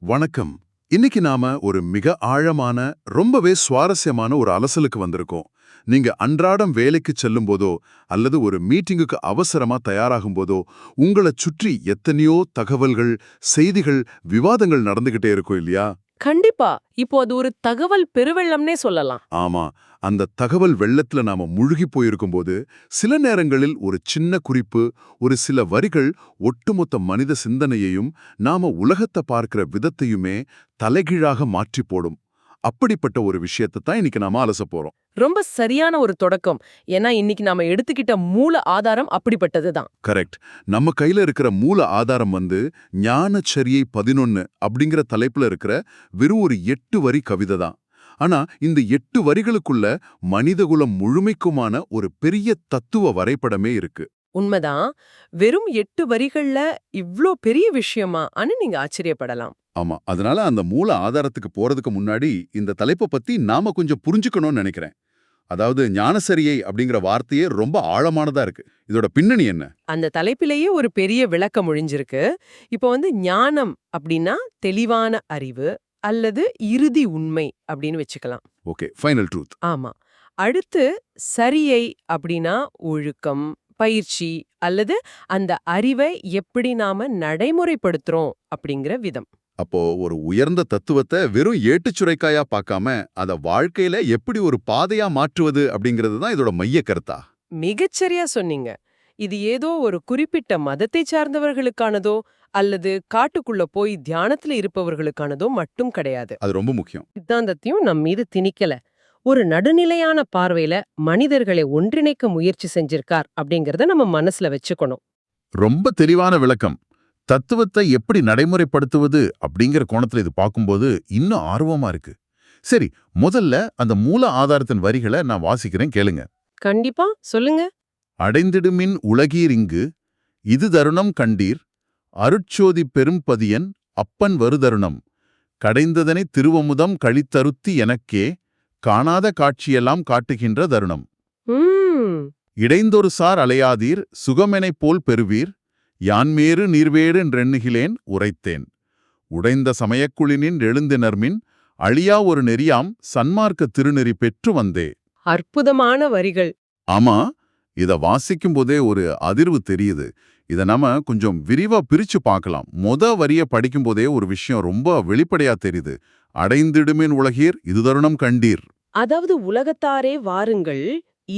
வணக்கம். இன்னைக்கு நாம ஒரு மிக ஆழமான, ரொம்பவே சுவாரஸ்யமான ஒரு அலசலுக்கு வந்திருக்கோம். நீங்க அன்றாடம் வேலைக்கு செல்லும் போதோ, அல்லது ஒரு மீட்டிங்குக்கு அவசரமா தயாராகும் போதோ, உங்களச் சுற்றி எத்தனையோ தகவல்கள், செய்திகள், விவாதங்கள் நடந்துகிட்டே இருக்கும் இல்லையா? கண்டிப்பா. இப்போ அது ஒரு தகவல் பெருவெள்ளம்னே சொல்லலாம். ஆமா. அந்த தகவல் வெள்ளத்துல நாம முழுகி போயிருக்கும்போது, சில நேரங்களில் ஒரு சின்ன குறிப்பு, ஒரு சில வரிகள் ஒட்டுமொத்த மனித சிந்தனையையும், நாம உலகத்தை பார்க்கிற விதத்தையுமே தலைகீழாக மாற்றி போடும். அப்படிப்பட்ட ஒரு விஷயத்தை தான் இன்னைக்கு நாம அலசப் போறோம். ரொம்ப சரியான ஒரு தொடக்கம். ஏன்னா இன்னைக்கு நாம எடுத்துக்கிட்ட மூல ஆதாரம் அப்படிப்பட்டது தான். கரெக்ட். நம்ம கையில இருக்கிற மூல ஆதாரம் ஞானச்சரியை 11 அப்படிங்கிற தலைப்புல இருக்கிற வெறும் ஒரு 8 வரி கவிதை தான். ஆனா இந்த 8 வரிகளுக்குள்ள மனிதகுலம் முழுமைக்குமான ஒரு பெரிய தத்துவ வரைபடமே இருக்கு. உண்மைதான். வெறும் 8 வரிகள்ல இவ்ளோ பெரிய விஷயமா? நீங்க ஆச்சரியப்படலாம். ஆமா. அதனால அந்த மூல ஆதாரத்துக்கு போறதுக்கு முன்னாடி இந்த தலைப்ப பத்தி நாம கொஞ்சம் புரிஞ்சுக்கணும்னு நினைக்கிறேன். அதாவது ஞானசரியை அப்படிங்கிற வார்த்தையே ரொம்ப ஆழமானதா இருக்கு. இதோட பின்னணி என்ன? அந்த தலைப்பிலேயே ஒரு பெரிய விளக்கம் ஒழிஞ்சிருக்கு. இப்போ ஞானம் அப்படின்னா தெளிவான அறிவு அல்லது இறுதி உண்மை அப்படின்னு வச்சுக்கலாம். Okay, final truth. ஆமா. அடுத்து சரியை அப்படின்னா ஒழுக்கம், பயிற்சி அல்லது அந்த அறிவை எப்படி நாம நடைமுறைப்படுத்துறோம் அப்படிங்கிற விதம். அப்போ ஒரு உயர்ந்த தத்துவத்தை வெறும் ஏட்டுச் சுரைக்காயா பார்க்காம, அத வாழ்க்கையில எப்படி ஒரு பாதையா மாற்றுவது அப்படிங்கிறது தான் இதோட மைய கருத்தா? மிகச்சரியா சொன்னீங்க. இது ஏதோ ஒரு குறிப்பிட்ட மதத்தை சார்ந்தவர்களுக்கானதோ அல்லது காட்டுக்குள்ள போய் தியானத்துல இருப்பவர்களுக்கானதோ மட்டும் கிடையாது. அது ரொம்ப முக்கியம். சித்தாந்தத்தையும் நம் மீது திணிக்கல. ஒரு நடுநிலையான பார்வையில மனிதர்களை ஒன்றிணைக்க முயற்சி செஞ்சிருக்கார் அப்படிங்கறத நம்ம மனசுல வச்சுக்கணும். ரொம்ப தெளிவான விளக்கம். தத்துவத்தை எப்படி நடைமுறைப்படுத்துவது அப்படிங்கிற கோணத்துல இது பார்க்கும்போது இன்னும் ஆர்வமா இருக்கு. சரி, முதல்ல அந்த மூல ஆதாரத்தின் வரிகளை நான் வாசிக்கிறேன், கேளுங்க. கண்டிப்பா சொல்லுங்க. அடைந்திடுமின் உலகீர் இங்கு இது தருணம் கண்டீர் அருட்சோதி பெரும்பதியன் அப்பன் வருதருணம் கடைந்ததனை திருவமுதம் கழித்தருத்தி எனக்கே காணாத காட்சியெல்லாம் காட்டுகின்ற தருணம். ம் இடைந்தொரு சார் அலையாதீர் சுகமெனைப் போல் பெறுவீர் யான்மேறு நீர்வேறு என்றெண்ணுகிலேன் உரைத்தேன் உடைந்த சமயக்குழினின் எழுந்தினர்மின் அழியா ஒரு நெறியாம் சன்மார்க்க திருநெறி பெற்று வந்தே. அற்புதமான வரிகள். ஆமா, இத வாசிக்கும் போதே ஒரு அதிர்வு தெரியுது. இத நாம கொஞ்சம் விரிவா பிரிச்சு பார்க்கலாம். வரிய படிக்கும் போதே ஒரு விஷயம் ரொம்ப வெளிப்படையா தெரியுது. அடைந்திடுமின் உலகீர் இது தருணம் கண்டீர். அதாவது உலகத்தாரே வாருங்கள்,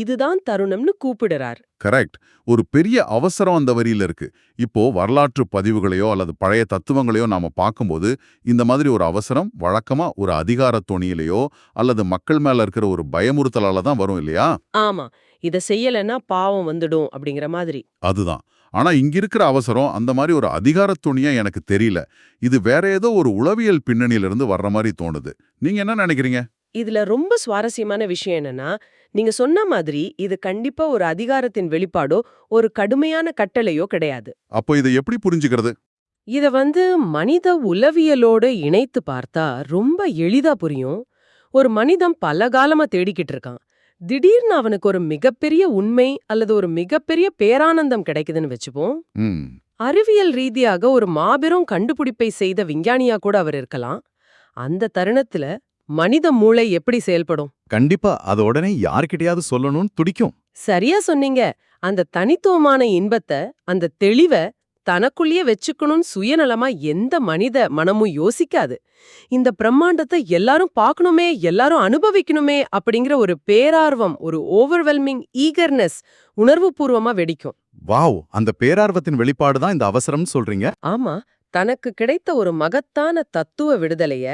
இதுதான் தருணம்னு கூப்பிடுறார். கரெக்ட். ஒரு பெரிய அவசரம் அந்த வரியில இருக்கு. இப்போ வரலாற்று பதிவுகளையோ அல்லது பழைய தத்துவங்களையோ நாம பார்க்கும்போது இந்த மாதிரி ஒரு அவசரம் வழக்கமா ஒரு அதிகார தொனியிலையோ அல்லது மக்கள் மேல இருக்கிற ஒரு பயமுறுத்தலால தான் வரும் இல்லையா? ஆமா, இத செய்யலன்னா பாவம் வந்துடும் அப்படிங்கிற மாதிரி. அதுதான். ஆனா இங்க இருக்கிற அவசரம் அந்த மாதிரி ஒரு அதிகார துணியா எனக்கு தெரியல. இது வேற ஏதோ ஒரு உளவியல் பின்னணியிலிருந்து வர்ற மாதிரி தோணுது. நீங்க என்ன நினைக்கிறீங்க? இதுல ரொம்ப சுவாரஸ்யமான விஷயம் என்னன்னா, நீங்க சொன்ன மாதிரி இது கண்டிப்பா ஒரு அதிகாரத்தின் வெளிப்பாடோ ஒரு கடுமையான கட்டளையோ கிடையாது. அப்போ இதை எப்படி புரிஞ்சுக்கிறது? இத மனித உளவியலோட இணைத்து பார்த்தா ரொம்ப எளிதா புரியும். ஒரு மனிதன் பல காலமா தேடிக்கிட்டு இருக்கான். திடீர்னு அவனுக்கு ஒரு மிகப்பெரிய உண்மை அல்லது ஒரு மிகப்பெரிய பேரானந்தம் கிடைக்குதுன்னு வச்சுப்போம். ம். அறிவியல் ரீதியாக ஒரு மாபெரும் கண்டுபிடிப்பை செய்த விஞ்ஞானியா கூட அவர் இருக்கலாம். அந்த தருணத்துல மனித மூளை எப்படி செயல்படும்? கண்டிப்பா அத உடனே யார்கிட்டயாவது சொல்லணும்னு துடிக்கும். சரியா சொன்னீங்க. அந்த தனித்துவமான இன்பத்த, அந்த தெளிவ தனக்குள்ளேயே வச்சுக்கணும்னு சுயநலமா எந்த மனித மனமும் யோசிக்காது. இந்த பிரம்மாண்டத்தை எல்லாரும் பார்க்கணுமே, எல்லாரும் அனுபவிக்கணுமே அப்படிங்கிற ஒரு பேரார்வம், ஒரு ஓவர்வெல்மிங் ஈகர்னஸ் உணர்வுபூர்வமா வெடிக்கும். வாவ், அந்த பேரார்வத்தின் வெளிப்பாடு தான் இந்த அவசரம்னு சொல்றீங்க. ஆமா, தனக்கு கிடைத்த ஒரு மகத்தான தத்துவ விடுதலைய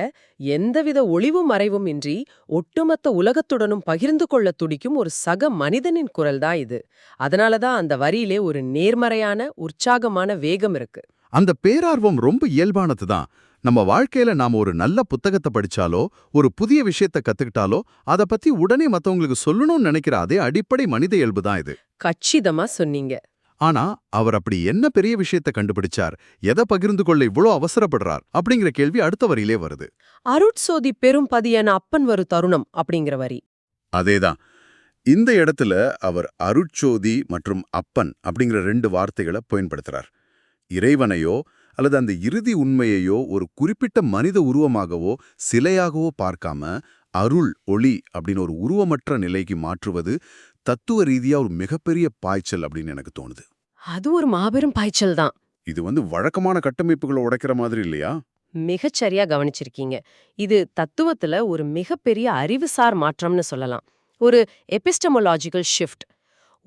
எந்தவித ஒளிவு மறைவும் இன்றி ஒட்டுமொத்த உலகத்துடனும் பகிர்ந்து கொள்ள துடிக்கும் ஒரு சக மனிதனின் குரல் தான் இது. அதனாலதான் அந்த வரியிலே ஒரு நேர்மறையான உற்சாகமான வேகம் இருக்கு. அந்த பேரார்வம் ரொம்ப இயல்பானது தான். நம்ம வாழ்க்கையில நாம ஒரு நல்ல புத்தகத்தை படிச்சாலோ ஒரு புதிய விஷயத்தை கத்துக்கிட்டாலோ அத பத்தி உடனே மத்தவங்களுக்கு சொல்லணும்னு நினைக்கிற அதே அடிப்படை மனித இயல்பு தான் இது. கச்சிதமா சொன்னீங்க. ஆனா அவர் அப்படி என்ன பெரிய விஷயத்தை கண்டுபிடிச்சார், எதை பகிர்ந்து கொள்ள இவ்ளோ அவசரப்படுறார் அப்படிங்கிற கேள்வி அடுத்த வரியிலே வருது. அருட்சோதி பெரும் பதியன அப்பன் வரு தருணம் அப்படிங்கிற வரி. அதேதான். இந்த இடத்துல அவர் அருட்சோதி மற்றும் அப்பன் அப்படிங்கிற 2 வார்த்தைகளை பயன்படுத்துறார். இறைவனையோ அல்லது அந்த இறுதி உண்மையையோ ஒரு குறிப்பிட்ட மனித உருவமாகவோ சிலையாகவோ பார்க்காம அருள் ஒளி அப்படின்னு ஒரு உருவமற்ற நிலைக்கு மாற்றுவது தத்துவ ரீதியா ஒரு மிகப்பெரிய பாய்ச்சல் அப்படின்னு எனக்கு தோணுது. அது ஒரு மாபெரும் பாய்ச்சல் தான். இது வழக்கமான கட்டமைப்புகளை உடைக்கிற மாதிரி இல்லையா? மிகச்சரியா கவனிச்சிருக்கீங்க. இது தத்துவத்துல ஒரு மிகப்பெரிய அறிவுசார் மாற்றம்னு சொல்லலாம். ஒரு எபிஸ்டமோலாஜிக்கல் ஷிஃப்ட்.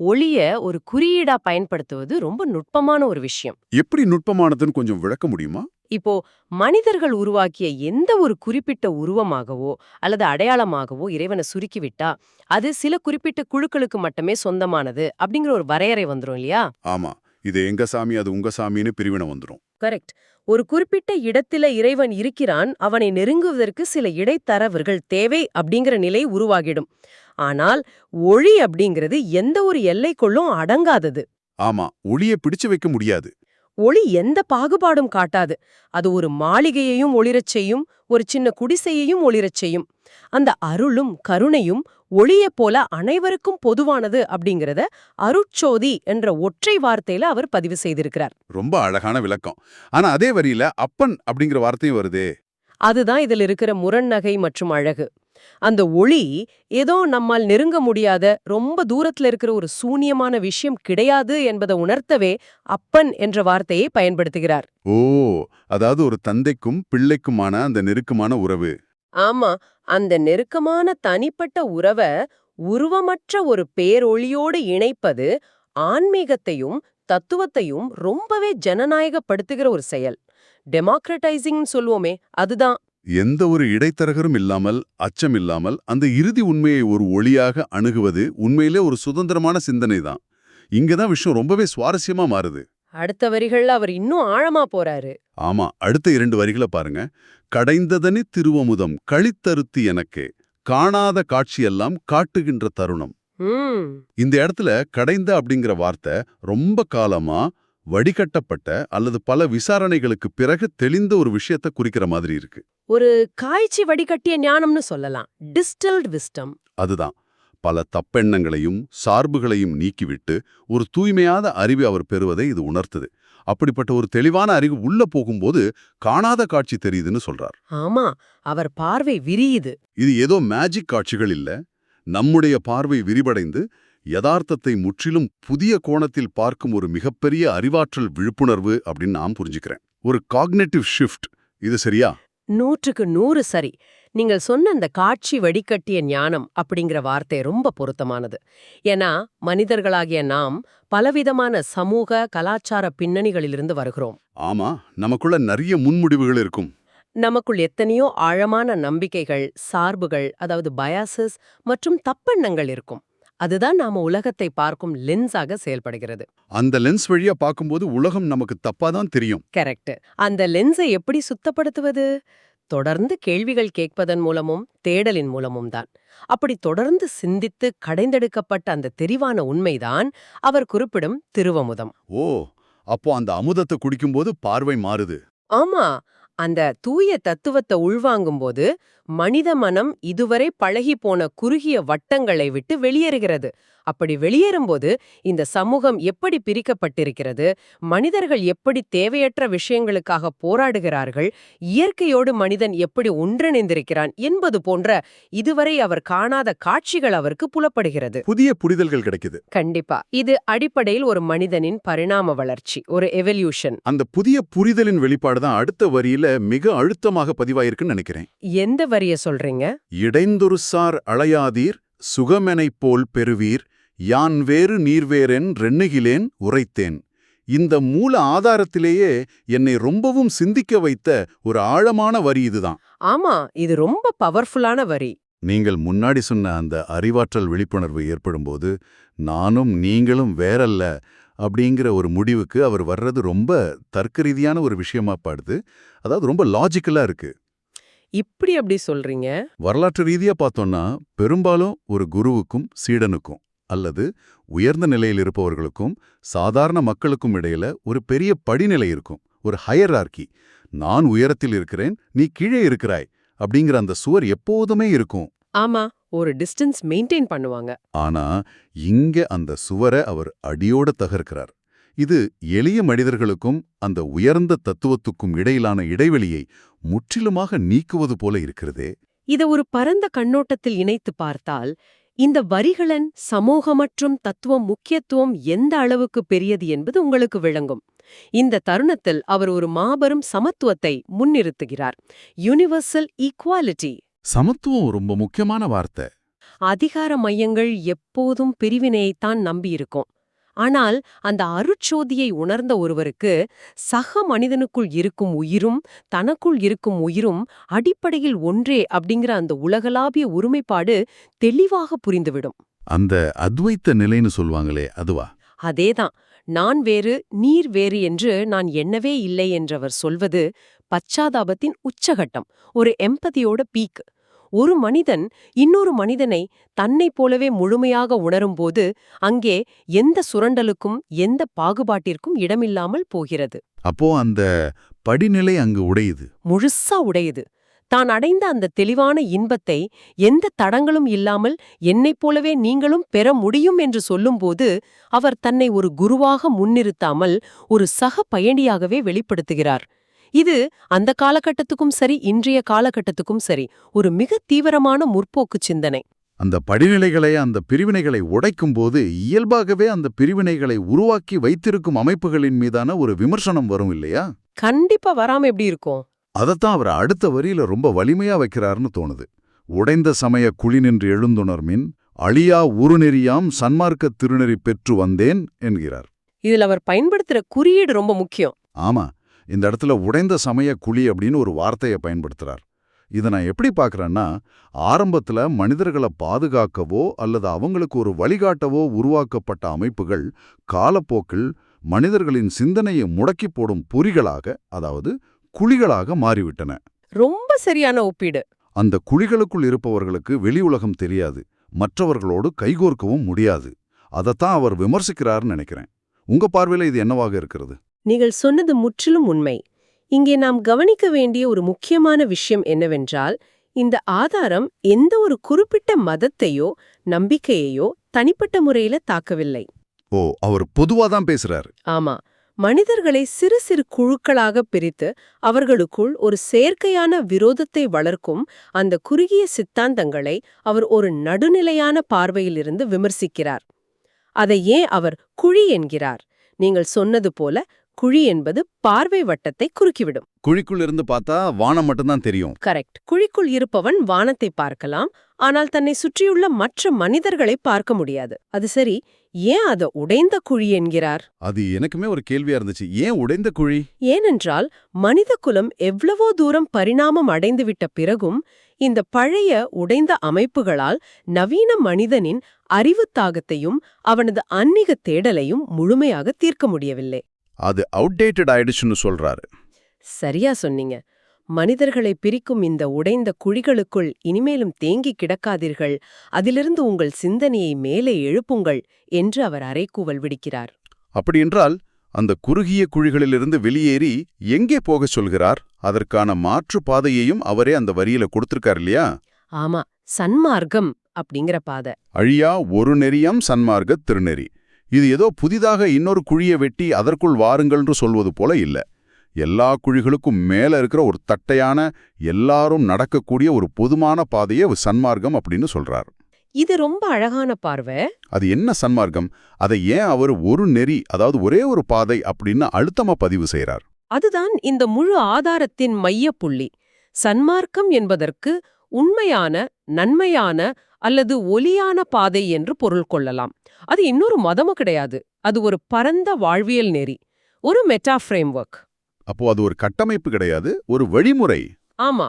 ஒளிய ஒரு குறியீடா பயன்படுத்துவது ரொம்ப நுட்பமான ஒரு விஷயம். எப்படி நுட்பமானதுன்னு கொஞ்சம் விளக்க முடியுமா? இப்போ மனிதர்கள் உருவாக்கிய எந்த ஒரு குறிப்பிட்ட உருவமாகவோ அல்லது அடையாளமாகவோ இறைவனை சுருக்கிவிட்டா அது சில குறிப்பிட்ட குழுக்களுக்கு மட்டுமே சொந்தமானது அப்படிங்கிற ஒரு வரையறை வந்துரும் இல்லையா? ஆமா, இது எங்க சாமி அது உங்க சாமின்னு பிரிவினை வந்துரும். கரெக்ட். ஒரு குறிப்பிட்ட இடத்தில இறைவன் இருக்கிறான், அவனை நெருங்குவதற்கு சில இடைத்தரவர்கள் தேவை அப்படிங்கிற நிலை உருவாகிடும். ஆனால் ஒளி அப்படிங்கிறது எந்த ஒரு எல்லைக்குள்ளும் அடங்காதது. ஆமா, ஒளியை பிடிச்சு வைக்க முடியாது. ஒளி எந்த பாகுபாடும் காட்டாது. அது ஒரு மாளிகையையும் ஒளிரச் செய்யும், ஒரு சின்ன குடிசையையும் ஒளிரச் செய்யும். அந்த அருளும் கருணையும் ஒளியைப் போல அனைவருக்கும் பொதுவானது அப்படிங்கறத அருட்சோதி என்ற ஒற்றை வார்த்தையில அவர் பதிவு செய்திருக்கிறார். ரொம்ப அழகான விளக்கம். ஆனா அதே வரியில அப்பன் அப்படிங்கிற வார்த்தையும் வருதே. அதுதான் இதில் இருக்கிற முரண்நகை மற்றும் அழகு. அந்த ஒளி ஏதோ நம்மால் நெருங்க முடியாத ரொம்ப தூரத்துல இருக்கிற ஒரு சூனியமான விஷயம் கிடையாது என்பதை உணர்த்தவே அப்பன் என்ற வார்த்தையை பயன்படுத்துகிறார். ஓ, அதாவது ஒரு தந்தைக்கும் பிள்ளைக்குமான அந்த நெருக்கமான உறவு. ஆமா, அந்த நெருக்கமான தனிப்பட்ட உறவை உருவமற்ற ஒரு பேரொளியோடு இணைப்பது ஆன்மீகத்தையும் தத்துவத்தையும் ரொம்பவே ஜனநாயகப்படுத்துகிற ஒரு செயல். டெமோக்ரட்டைசிங் சொல்லுவோமே, அதுதான். எந்த ஒரு இடைத்தரகரும் இல்லாமல், அச்சம் இல்லாமல் அந்த இறுதி உண்மையை ஒரு ஒளியாக அணுகுவது உண்மையிலே ஒரு சுதந்திரமான சிந்தனை தான். இங்கதான் விஷயம் ரொம்பவே சுவாரஸ்யமா மாறுது. அடுத்த வரிகள்ல அவர் இன்னும் ஆழமா போறாரு. ஆமா, அடுத்த 2 வரிகளை பாருங்க. கடைந்ததனி திருவமுதம் களித்தருத்தி எனக்கு காணாத காட்சியெல்லாம் காட்டுகின்ற தருணம். இந்த இடத்துல கடைந்த அப்படிங்கிற வார்த்தை ரொம்ப காலமா வடிகட்டப்பட்ட அல்லது பல விசாரணைகளுக்கு பிறகு தெளிந்த ஒரு விஷயத்தை குறிக்கிற மாதிரி இருக்கு. ஒரு காய்ச்சி வடிகட்டிய ஞானம்னு சொல்லலாம். Distilled wisdom. அதுதான். பல தப்பெண்ணங்களையும் சார்புகளையும் நீக்கிவிட்டு ஒரு தூய்மையான அறிவை அவர் பெறுவதை இது உணர்த்துது. அப்படிப்பட்ட ஒரு தெளிவான அறிவு உள்ள போகும்போது காணாத காட்சி தெரியுதுன்னு சொல்றார். ஆமா, அவர் பார்வை விரியுது. இது ஏதோ மேஜிக் காட்சிகள் இல்ல. நம்முடைய பார்வை விரிவடைந்து யதார்த்தத்தை முற்றிலும் புதிய கோணத்தில் பார்க்கும் ஒரு மிகப்பெரிய அறிவாற்றல் விழிப்புணர்வு அப்படின்னு நான் புரிஞ்சுக்கிறேன். ஒரு காக்னேட்டிவ் ஷிஃப்ட். இது சரியா? 100க்கு 100 சரி. நீங்கள் சொன்ன அந்த காட்சி வடிகட்டிய ஞானம் அப்படிங்கிற வார்த்தை ரொம்ப பொருத்தமானது. ஏன்னா மனிதர்களாகிய நாம் பலவிதமான சமூக கலாச்சார பின்னணிகளிலிருந்து வருகிறோம். ஆமா, நமக்குள்ள நிறைய முன்முடிவுகள் இருக்கும். நமக்குள் எத்தனையோ ஆழமான நம்பிக்கைகள், சார்புகள், அதாவது பயாசஸ் மற்றும் தப்பெண்ணங்கள் இருக்கும். அதுதான் நாம உலகத்தை பார்க்கும் லென்ஸாக செயல்படுகிறது. அந்த லென்ஸ் வழியா பார்க்கும்போது உலகம் நமக்கு தப்பாதான் தெரியும். கரெக்ட். அந்த லென்ஸை எப்படி சுத்தப்படுத்துவது? தொடர்ந்து கேள்விகள் கேட்பதன் மூலமும் தேடலின் மூலமும் தான். அப்படி தொடர்ந்து சிந்தித்து கடைந்தெடுக்கப்பட்ட அந்த தெரிவான உண்மைதான் அவர் குறிப்பிடும் திருவமுதம். ஓ, அப்போ அந்த அமுதத்தை குடிக்கும்போது பார்வை மாறுது. ஆமா, அந்த தூய தத்துவத்தை உள்வாங்கும்போது மனித மனம் இதுவரை பழகி போன குறுகிய வட்டங்களை விட்டு வெளியேறுகிறது. அப்படி வெளியேறும்போது இந்த சமூகம் எப்படி பிரிக்கப்பட்டிருக்கிறது, மனிதர்கள் எப்படி தேவையற்ற விஷயங்களுக்காக போராடுகிறார்கள், இயற்கையோடு மனிதன் எப்படி ஒன்றிணைந்திருக்கிறான் என்பது போன்ற இதுவரை அவர் காணாத காட்சிகள் அவருக்கு புலப்படுகிறது. புதிய புரிதல்கள் கிடைக்குது. கண்டிப்பா. இது அடிப்படையில் ஒரு மனிதனின் பரிணாம வளர்ச்சி, ஒரு எவல்யூஷன். அந்த புதிய புரிதலின் வெளிப்பாடு தான் அடுத்த வரியில மிக அழுத்தமாக பதிவாயிருக்குன்னு நினைக்கிறேன். எந்த வரிய சொல்றீங்க? இடைந்தொருசார் அளையாதீர் சுகமெனைப் போல் பெறுவீர் யான் வேறு நீர்வேறென் ரெண்ணுகிலேன் உரைத்தேன். இந்த மூல ஆதாரத்திலேயே என்னை ரொம்பவும் சிந்திக்க வைத்த ஒரு ஆழமான வரி இதுதான். ஆமா, இது ரொம்ப பவர்ஃபுல்லான வரி. நீங்கள் முன்னாடி சொன்ன அந்த அறிவாற்றல் விழிப்புணர்வு ஏற்படும்போது நானும் நீங்களும் வேறல்ல அப்படிங்கிற ஒரு முடிவுக்கு அவர் வர்றது ரொம்ப தர்க்க ரீதியான ஒரு விஷயமா பாடுது. அதாவது ரொம்ப லாஜிக்கலா இருக்கு. இப்படி அப்படி சொல்றீங்க? வரலாற்று ரீதியா பார்த்தோம்னா பெரும்பாலும் ஒரு குருவுக்கும் சீடனுக்கும் அல்லது உயர்ந்த நிலையில் இருப்பவர்களுக்கும் சாதாரண மக்களுக்கும் இடையில ஒரு பெரிய படிநிலை இருக்கும், ஒரு ஹையரார்கி. நான் உயரத்தில் இருக்கிறேன், நீ கீழே இருக்கிறாய் அப்படிங்கிற அந்த சுவர் எப்போதுமே இருக்கும். ஆமா, ஒரு டிஸ்டன்ஸ் மெயின்டைன் பண்ணுவாங்க. ஆனா இங்க அந்த சுவரை அவர் அடியோட தகர்க்கிறார். இது எளிய மனிதர்களுக்கும் அந்த உயர்ந்த தத்துவத்துக்கும் இடையிலான இடைவெளியை முற்றிலுமாக நீக்குவது போல இருக்கிறதே. இத ஒரு பரந்த கண்ணோட்டத்தில் இணைத்து பார்த்தால் இந்த வரிகளின் சமூக மற்றும் தத்துவம் முக்கியத்துவம் எந்த அளவுக்கு பெரியது என்பது உங்களுக்கு விளங்கும். இந்த தருணத்தில் அவர் ஒரு மாபெரும் சமத்துவத்தை முன்னிறுத்துகிறார். Universal equality. சமத்துவம் ரொம்ப முக்கியமான வார்த்தை. அதிகார மையங்கள் எப்போதும் பிரிவினையைத்தான் நம்பியிருக்கும். ஆனால் அந்த அருட்சோதியை உணர்ந்த ஒருவருக்கு சக மனிதனுக்குள் இருக்கும் உயிரும் தனக்குள் இருக்கும் உயிரும் அடிப்படையில் ஒன்றே அப்படிங்கிற அந்த உலகளாவிய ஒருமைப்பாடு தெளிவாக புரிந்துவிடும். அந்த அத்வைத்த நிலைன்னு சொல்வாங்களே, அதுவா? அதேதான். நான் வேறு நீர் வேறு என்று நான் எண்ணவே இல்லை என்றவர் சொல்வது பச்சாதாபத்தின் உச்சகட்டம், ஒரு எம்பதியோட பீக். ஒரு மனிதன் இன்னொரு மனிதனை தன்னைப் போலவே முழுமையாக உணரும்போது அங்கே எந்த சுரண்டலுக்கும் எந்த பாகுபாட்டிற்கும் இடமில்லாமல் போகிறது. அப்போ அந்த படிநிலை அங்கு உடையுது. முழுசா உடையுது. தான் அடைந்த அந்த தெளிவான இன்பத்தை எந்த தடங்களும் இல்லாமல் என்னைப் போலவே நீங்களும் பெற முடியும் என்று சொல்லும்போது அவர் தன்னை ஒரு குருவாக முன்னிறுத்தாமல் ஒரு சக பயணியாகவே வெளிப்படுத்துகிறார். இது அந்த காலகட்டத்துக்கும் சரி இன்றைய காலகட்டத்துக்கும் சரி ஒரு மிக தீவிரமான முற்போக்கு சிந்தனை. அந்த படிநிலைகளை, அந்த பிரிவினைகளை உடைக்கும்போது இயல்பாகவே அந்த பிரிவினைகளை உருவாக்கி வைத்திருக்கும் அமைப்புகளின் மீதான ஒரு விமர்சனம் வரும் இல்லையா? கண்டிப்பா வராம எப்படி இருக்கும்? அதத்தான் அவர் அடுத்த வரியில ரொம்ப வலிமையா வைக்கிறார்னு தோணுது. உடைந்த சமய குழிநின்று எழுந்துணர்மின் அழியா உருநெறியாம் சன்மார்க்க திருநெறி பெற்று வந்தேன் என்கிறார். இதுல அவர் பயன்படுத்துற குறியீடு ரொம்ப முக்கியம். ஆமா, இந்த இடத்துல உடைந்த சமய குழி அப்படின்னு ஒரு வார்த்தையை பயன்படுத்துறார். இதை நான் எப்படி பார்க்கறேன்னா, ஆரம்பத்துல மனிதர்களை பாதுகாக்கவோ அல்லது அவங்களுக்கு ஒரு வழிகாட்டவோ உருவாக்கப்பட்ட அமைப்புகள் காலப்போக்கில் மனிதர்களின் சிந்தனையை முடக்கி போடும் பொறிகளாக, அதாவது குழிகளாக மாறிவிட்டன. ரொம்ப சரியான ஒப்பீடு. அந்த குழிகளுக்குள் இருப்பவர்களுக்கு வெளி உலகம் தெரியாது, மற்றவர்களோடு கைகோர்க்கவும் முடியாது. அதைத்தான் அவர் விமர்சிக்கிறார்னு நினைக்கிறேன். உங்க பார்வையில இது என்னவாக இருக்கிறது? நீங்கள் சொன்னது முற்றிலும் உண்மை. இங்கே நாம் கவனிக்க வேண்டிய ஒரு முக்கியமான விஷயம் என்னவென்றால், இந்த ஆதாரம் எந்த ஒரு குறிப்பிட்ட மதத்தையோ நம்பிக்கையையோ தனிப்பட்ட முறையில தாக்கவில்லை. ஓ, அவர் பொதுவாதான் பேசுறாரு. ஆமா, மனிதர்களை சிறு சிறு குழுக்களாக பிரித்து அவர்களுக்குள் ஒரு செயற்கையான விரோதத்தை வளர்க்கும் அந்த குறுகிய சித்தாந்தங்களை அவர் ஒரு நடுநிலையான பார்வையிலிருந்து விமர்சிக்கிறார். அதை ஏன் அவர் குழி என்கிறார்? நீங்கள் சொன்னது போல குழி என்பது பார்வை வட்டத்தை குறுக்கிவிடும். குழிக்குள் இருந்து பார்த்தா வானம் மட்டும்தான் தெரியும். கரெக்ட். குழிக்குள் இருப்பவன் வானத்தை பார்க்கலாம், ஆனால் தன்னை சுற்றியுள்ள மற்ற மனிதர்களை பார்க்க முடியாது. அது சரி, ஏன் அதை உடைந்த குழி என்கிறார்? அது எனக்குமே ஒரு கேள்வியா இருந்துச்சு. ஏன் உடைந்த குழி? ஏனென்றால் மனித குலம் எவ்வளவோ தூரம் பரிணாமம் அடைந்துவிட்ட பிறகும் இந்த பழைய உடைந்த அமைப்புகளால் நவீன மனிதனின் அறிவுத் தாகத்தையும் அவனது ஆன்மீக தேடலையும் முழுமையாக தீர்க்க முடியவில்லை. அது அவுட்டேட்டட் ஆயிடுச்சுன்னு சொல்றாரு. சரியா சொன்னீங்க. மனிதர்களை பிரிக்கும் இந்த உடைந்த குழிகளுக்குள் இனிமேலும் தேங்கி கிடக்காதீர்கள், அதிலிருந்து உங்கள் சிந்தனையை மேலே எழுப்புங்கள் என்று அவர் அறைகூவல் விடுக்கிறார். அப்படியென்றால் அந்த குறுகிய குழிகளிலிருந்து வெளியேறி எங்கே போகச் சொல்கிறார்? அதற்கான மாற்று பாதையையும் அவரே அந்த வரியில கொடுத்திருக்கார் இல்லையா? ஆமா, சன்மார்க்கம் அப்படிங்கிற பாதை. அழியா ஒரு நெறியாம் சன்மார்க்க திருநெறி. இது ஏதோ புதிதாக இன்னொரு குழியை வெட்டி அதற்குள் வாருங்கள்னு சொல்வது போல இல்ல. எல்லா குழிகளுக்கும் மேல இருக்கிற ஒரு தட்டையான, எல்லாரும் நடக்கக்கூடிய ஒரு பொதுமான பாதையே சன்மார்க்கம் அப்படின்னு சொல்றார். இது ரொம்ப அழகான பார்வை. அது என்ன சன்மார்க்கம்? அதை ஏன் அவர் ஒரு நெறி, அதாவது ஒரே ஒரு பாதை அப்படின்னு அழுத்தமா பதிவு செய்றார்? அதுதான் இந்த முழு ஆதாரத்தின் மையப்புள்ளி. சன்மார்க்கம் என்பதற்கு உண்மையான, நன்மையான அல்லது ஒலியான பாதை என்று பொருள் கொள்ளலாம். அது இன்னொரு மதமும் கிடையாது. அது ஒரு பரந்த வாழ்வியல் நெறி, ஒரு மெட்டா ஃப்ரேம்வொர்க். அப்போ அது ஒரு கட்டமைப்பு கிடையாது, ஒரு வழிமுறை. ஆமா,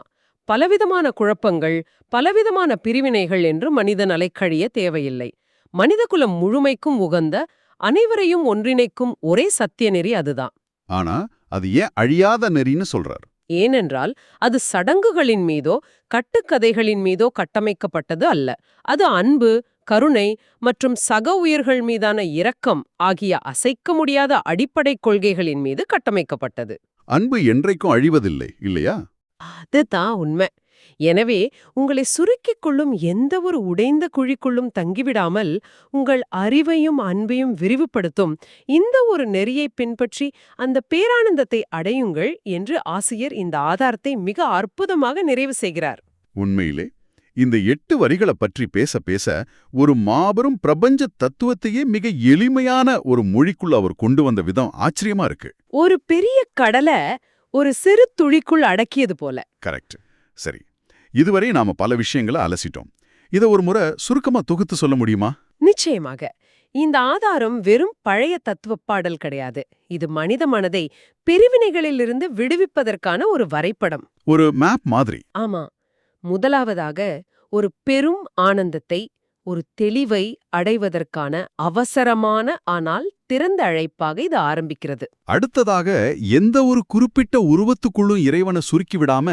பலவிதமான குழப்பங்கள், பலவிதமான பிரிவினைகள் என்று மனிதன் அலைக்கழிய தேவையில்லை. மனிதகுலம் முழுமைக்கும் உகந்த, அனைவரையும் ஒன்றிணைக்கும் ஒரே சத்திய நெறி அதுதான். ஆனா அது ஏன் அழியாத நெறின்னு சொல்றார்? ஏனென்றால் அது சடங்குகளின் மீதோ கட்டுக்கதைகளின் மீதோ கட்டமைக்கப்பட்டது அல்ல. அது அன்பு, கருணை மற்றும் சக உயிர்கள் மீதான இரக்கம் ஆகிய அசைக்க முடியாத அடிப்படை கொள்கைகளின் மீது கட்டமைக்கப்பட்டது. அன்பு என்றைக்கும் அழிவதில்லை இல்லையா? அதுதான் உண்மை. எனவே உங்களை சுருக்கிக் கொள்ளும் எந்த ஒரு உடைந்த குழிக்குள்ளும் தங்கிவிடாமல் உங்கள் அறிவையும் அன்பையும் விரிவுபடுத்தும் இந்த ஒரு நெறியை பின்பற்றி அந்த பேரானந்தத்தை அடையுங்கள் என்று ஆசிரியர் இந்த ஆதாரத்தை மிக அற்புதமாக நிறைவு செய்கிறார். உண்மையிலே இந்த 8 வரிகளை பற்றி பேச பேச ஒரு மாபெரும் பிரபஞ்ச தத்துவத்தையே மிக எளிமையான ஒரு மொழிக்குள்ள அவர் கொண்டு வந்த விதம் ஆச்சரியமா இருக்கு. ஒரு பெரிய கடலை ஒரு சிறு துளிக்குள் அடக்கியது போல. கரெக்ட். சரி, இதுவரை நாம பல விஷயங்களை அலசிட்டோம். இத ஒரு முறை சுருக்கமா தொகுத்து சொல்ல முடியுமா? நிச்சயமாக. இந்த ஆதாரம் வெறும் பழைய தத்துவப் பாடல் கிடையாது. இது மனித மனதை பிரிவினைகளிலிருந்து விடுவிப்பதற்கான ஒரு வரைபடம். ஒரு மேப் மாதிரி. ஆமா. முதலாவதாக ஒரு பெரும் ஆனந்தத்தை, ஒரு தெளிவை அடைவதற்கான அவசரமான ஆனால் திறந்த அழைப்பாக இது ஆரம்பிக்கிறது. அடுத்ததாக எந்த ஒரு குறிப்பிட்ட உருவத்துக்குள்ளும் இறைவனை சுருக்கி விடாம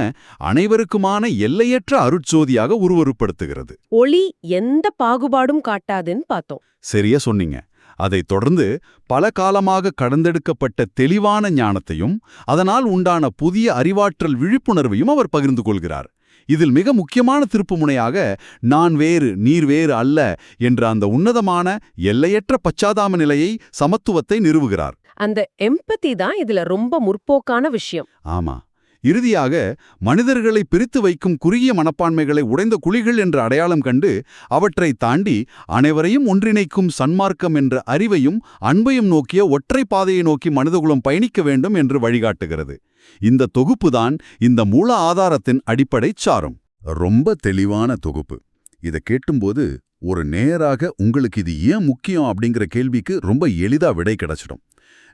அனைவருக்குமான எல்லையற்ற அருட்சோதியாக உருவருப்படுத்துகிறது. ஒளி எந்த பாகுபாடும் காட்டாதுன்னு பார்த்தோம். சரியா சொன்னீங்க. அதைத் தொடர்ந்து பல காலமாக கடந்தெடுக்கப்பட்ட தெளிவான ஞானத்தையும் அதனால் உண்டான புதிய அறிவாற்றல் விழிப்புணர்வையும் அவர் பகிர்ந்து கொள்கிறார். இதில் மிக முக்கியமான திருப்புமுனையாக நான் வேறு நீர் வேறு அல்ல என்ற அந்த உன்னதமான எல்லையற்ற பச்சாதாப நிலையை, சமத்துவத்தை நிறுவுகிறார். அந்த எம்பதி தான் இதுல ரொம்ப முற்போக்கான விஷயம். ஆமா. இறுதியாக மனிதர்களை பிரித்து வைக்கும் குறுகிய மனப்பான்மைகளை உடைந்த குழிகள் என்று அடையாளம் கண்டு அவற்றை தாண்டி அனைவரையும் ஒன்றிணைக்கும் சன்மார்க்கம் என்ற அறிவையும் அன்பையும் நோக்கிய ஒற்றை பாதையை நோக்கி மனிதகுலம் பயணிக்க வேண்டும் என்று வழிகாட்டுகிறது. இந்த தொகுப்புதான் இந்த மூல ஆதாரத்தின் அடிப்படை சாரம். ரொம்ப தெளிவான தொகுப்பு. இதை கேட்டும்போது ஒரு நேராக உங்களுக்கு இது ஏன் முக்கியம் அப்படிங்கிற கேள்விக்கு ரொம்ப எளிதா விடை கிடைச்சிடும்.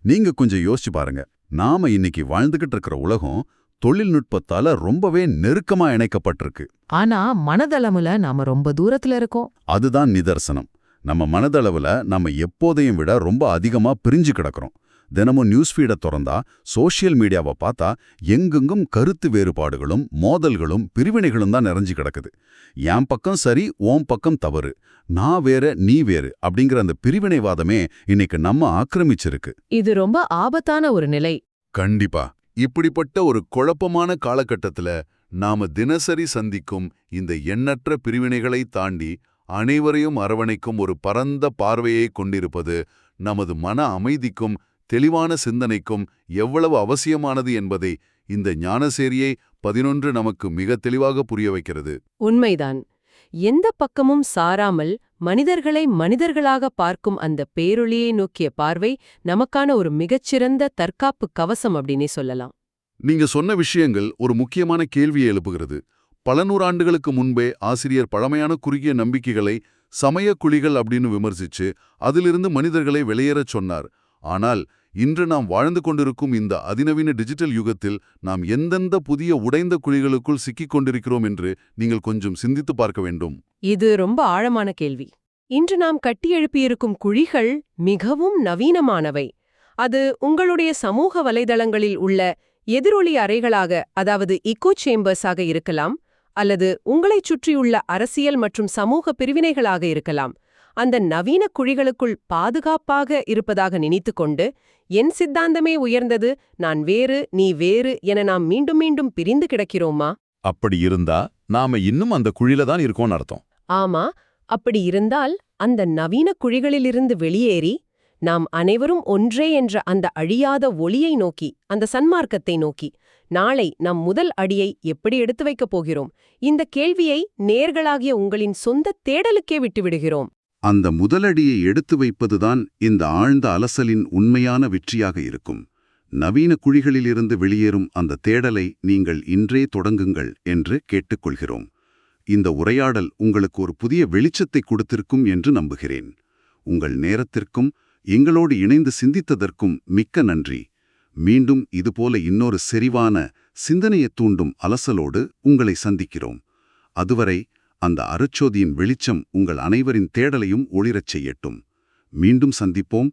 நீங்க கொஞ்சம் யோசிச்சு பாருங்க. நாம இன்னைக்கு வாழ்ந்துகிட்டு இருக்கிற உலகம் தொழில்நுட்பத்தால ரொம்பவே நெருக்கமா இணைக்கப்பட்டிருக்கு. ஆனா மனதளவுல நாம ரொம்ப தூரத்துல இருக்கோம். அதுதான் நிதர்சனம். நம்ம மனதளவுல நம்ம எப்போதையும் விட ரொம்ப அதிகமா பிரிஞ்சு கிடக்கிறோம். தினமும் நியூஸ் ஃபீடை திறந்தா, சோஷியல் மீடியாவை பார்த்தா எங்கெங்கும் கருத்து வேறுபாடுகளும் மோதல்களும் பிரிவினைகளும் தான் நிறைஞ்சு கிடக்குது. என் பக்கம் சரி, ஓம் பக்கம் தவறு, நான் வேற நீ வேறு அப்படிங்கிற அந்த பிரிவினைவாதமே இன்னைக்கு நம்ம ஆக்கிரமிச்சிருக்கு. இது ரொம்ப ஆபத்தான ஒரு நிலை. கண்டிப்பா. இப்படிப்பட்ட ஒரு குழப்பமான காலகட்டத்துல நாம தினசரி சந்திக்கும் இந்த எண்ணற்ற பிரிவினைகளை தாண்டி அனைவரையும் அரவணைக்கும் ஒரு பரந்த பார்வையை கொண்டிருப்பது நமது மன அமைதிக்கும் தெளிவான சிந்தனைக்கும் எவ்வளவு அவசியமானது என்பதை இந்த ஞானசேரியை 11 நமக்கு மிக தெளிவாக புரிய வைக்கிறது. உண்மைதான். எந்த பக்கமும் சாராமல் மனிதர்களை மனிதர்களாக பார்க்கும் அந்த பேரொளியை நோக்கிய பார்வை நமக்கான ஒரு மிகச்சிறந்த தற்காப்பு கவசம் அப்படின்னே சொல்லலாம். நீங்க சொன்ன விஷயங்கள் ஒரு முக்கியமான கேள்வியை எழுப்புகிறது. பல நூறாண்டுகளுக்கு முன்பே ஆசிரியர் பழமையான குறுகிய நம்பிக்கைகளை சமய குழிகள் அப்படின்னு விமர்சிச்சு அதிலிருந்து மனிதர்களை வெளியேறச் சொன்னார். ஆனால் இன்று நாம் வாழ்ந்து கொண்டிருக்கும் இந்த அதிநவீன டிஜிட்டல் யுகத்தில் நாம் எந்தெந்த புதிய உடைந்த குழிகளுக்குள் சிக்கிக் கொண்டிருக்கிறோம் என்று நீங்கள் கொஞ்சம் சிந்தித்து பார்க்க வேண்டும். இது ரொம்ப ஆழமான கேள்வி. இன்று நாம் கட்டியெழுப்பியிருக்கும் குழிகள் மிகவும் நவீனமானவை. அது உங்களுடைய சமூக வலைதளங்களில் உள்ள எதிரொலி அறைகளாக, அதாவது இக்கோ சேம்பர்ஸாக இருக்கலாம், அல்லது உங்களைச் சுற்றியுள்ள அரசியல் மற்றும் சமூக பிரிவினைகளாக இருக்கலாம். அந்த நவீன குழிகளுக்குள் பாதுகாப்பாக இருப்பதாக நினைத்துக்கொண்டு என் சித்தாந்தமே உயர்ந்தது, நான் வேறு நீ வேறு என நாம் மீண்டும் மீண்டும் பிரிந்து கிடக்கிறோமா? அப்படி இருந்தா நாம இன்னும் அந்த குழியில தான் இருக்கோம்னு அர்த்தம். ஆமா. அப்படி இருந்தால் அந்த நவீன குழிகளிலிருந்து வெளியேறி நாம் அனைவரும் ஒன்றே என்ற அந்த அழியாத ஒளியை நோக்கி, அந்த சன்மார்க்கத்தை நோக்கி நாளை நம் முதல் அடியை எப்படி எடுத்து வைக்கப் போகிறோம்? இந்த கேள்வியை நேர்களாகிய உங்களின் சொந்த தேடலுக்கே விட்டுவிடுகிறோம். அந்த முதலடியை எடுத்து வைப்பதுதான் இந்த ஆழ்ந்த அலசலின் உண்மையான வெற்றியாக இருக்கும். நவீன குழிகளிலிருந்து வெளியேறும் அந்த தேடலை நீங்கள் இன்றே தொடங்குங்கள் என்று கேட்டுக்கொள்கிறோம். இந்த உரையாடல் உங்களுக்கு ஒரு புதிய வெளிச்சத்தை கொடுத்திருக்கும் என்று நம்புகிறேன். உங்கள் நேரத்திற்கும் எங்களோடு இணைந்து சிந்தித்ததற்கும் மிக்க நன்றி. மீண்டும் இதுபோல இன்னொரு செறிவான சிந்தனையைத் தூண்டும் அலசலோடு உங்களை சந்திக்கிறோம். அதுவரை அந்த அருட்சோதியின் வெளிச்சம் உங்கள் அனைவரின் தேடலையும் ஒளிரச் செய்யட்டும். மீண்டும் சந்திப்போம்.